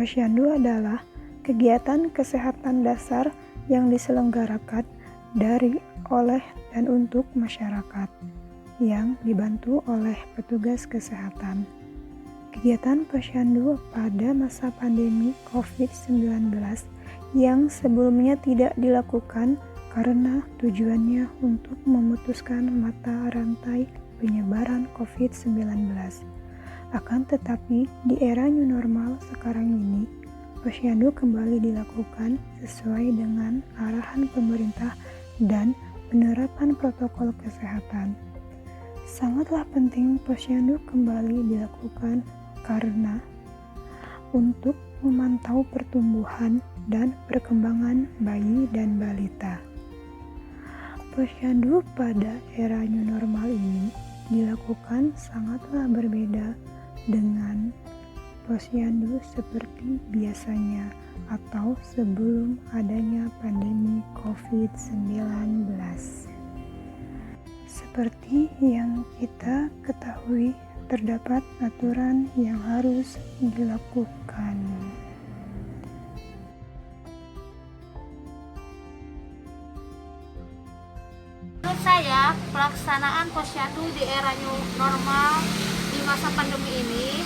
Posyandu adalah kegiatan kesehatan dasar yang diselenggarakan dari, oleh, dan untuk masyarakat yang dibantu oleh petugas kesehatan. Kegiatan posyandu pada masa pandemi COVID-19 yang sebelumnya tidak dilakukan karena tujuannya untuk memutuskan mata rantai penyebaran COVID-19. Akan tetapi, di era new normal sekarang ini, posyandu kembali dilakukan sesuai dengan arahan pemerintah dan penerapan protokol kesehatan. Sangatlah penting posyandu kembali dilakukan karena untuk memantau pertumbuhan dan perkembangan bayi dan balita. Posyandu pada era new normal ini dilakukan sangatlah berbeda dengan posyandu seperti biasanya atau sebelum adanya pandemi COVID-19. Seperti yang kita ketahui, terdapat aturan yang harus dilakukan. Menurut saya, pelaksanaan posyandu di era new normal di masa pandemi ini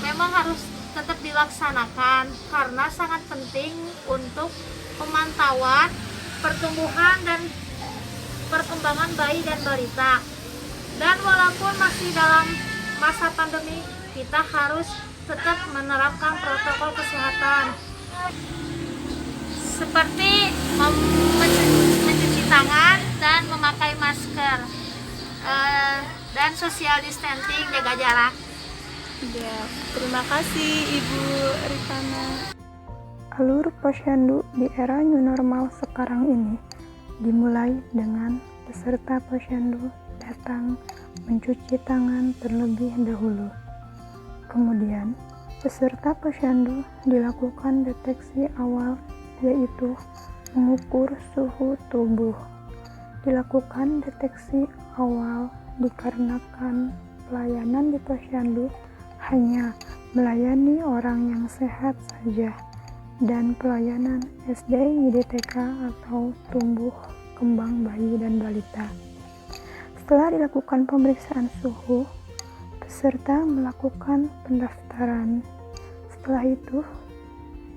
memang harus tetap dilaksanakan karena sangat penting untuk pemantauan pertumbuhan dan perkembangan bayi dan balita. Dan walaupun masih dalam masa pandemi, kita harus tetap menerapkan protokol kesehatan seperti mencuci tangan dan memakai masker dan social distancing, jaga jarak. Ya, terima kasih Ibu Rifana. Alur posyandu di era new normal sekarang ini dimulai dengan peserta posyandu datang mencuci tangan terlebih dahulu. Kemudian, peserta posyandu dilakukan deteksi awal, yaitu mengukur suhu tubuh. Dilakukan deteksi awal dikarenakan pelayanan di posyandu hanya melayani orang yang sehat saja, dan pelayanan SD, IDTK atau tumbuh kembang bayi dan balita. Setelah dilakukan pemeriksaan suhu, peserta melakukan pendaftaran. Setelah itu,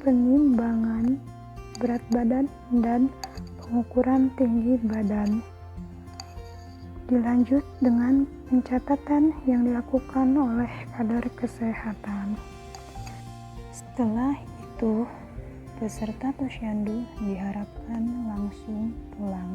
penimbangan berat badan dan pengukuran tinggi badan. Dilanjut dengan pencatatan yang dilakukan oleh kader kesehatan. Setelah itu, peserta posyandu diharapkan langsung pulang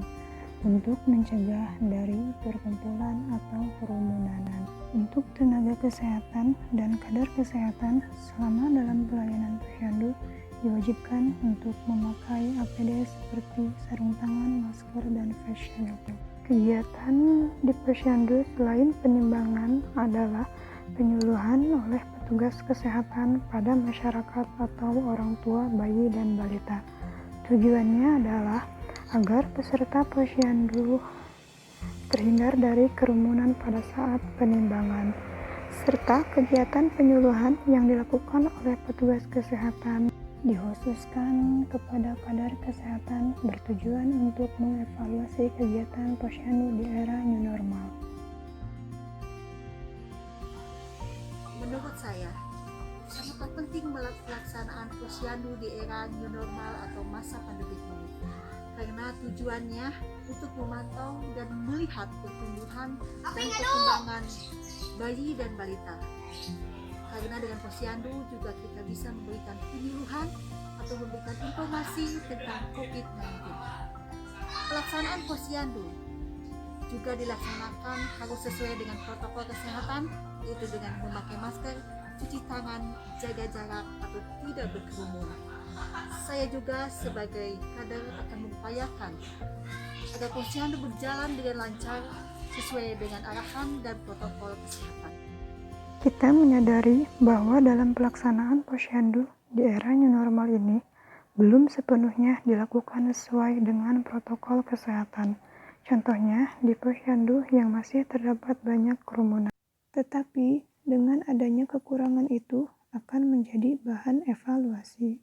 untuk mencegah dari perkumpulan atau kerumunan. Untuk tenaga kesehatan dan kader kesehatan selama dalam pelayanan posyandu diwajibkan untuk memakai APD seperti sarung tangan, masker, dan face shield. Kegiatan di posyandu selain penimbangan adalah penyuluhan oleh petugas kesehatan pada masyarakat atau orang tua bayi dan balita. Tujuannya adalah agar peserta posyandu terhindar dari kerumunan pada saat penimbangan, serta kegiatan penyuluhan yang dilakukan oleh petugas kesehatan dikhususkan kepada kader kesehatan bertujuan untuk mengevaluasi kegiatan posyandu di era new normal. Menurut saya, sangat penting pelaksanaan posyandu di era new normal atau masa pandemi ini, karena tujuannya untuk memantau dan melihat pertumbuhan dan perkembangan bayi dan balita. Karena dengan posyandu juga kita bisa memberikan penyuluhan atau memberikan informasi tentang COVID-19. Pelaksanaan posyandu juga dilaksanakan harus sesuai dengan protokol kesehatan, yaitu dengan memakai masker, cuci tangan, jaga jarak, atau tidak berkerumun. Saya juga sebagai kader akan mengupayakan agar posyandu berjalan dengan lancar sesuai dengan arahan dan protokol kesehatan. Kita menyadari bahwa dalam pelaksanaan posyandu di era new normal ini belum sepenuhnya dilakukan sesuai dengan protokol kesehatan. Contohnya di posyandu yang masih terdapat banyak kerumunan. Tetapi dengan adanya kekurangan itu akan menjadi bahan evaluasi.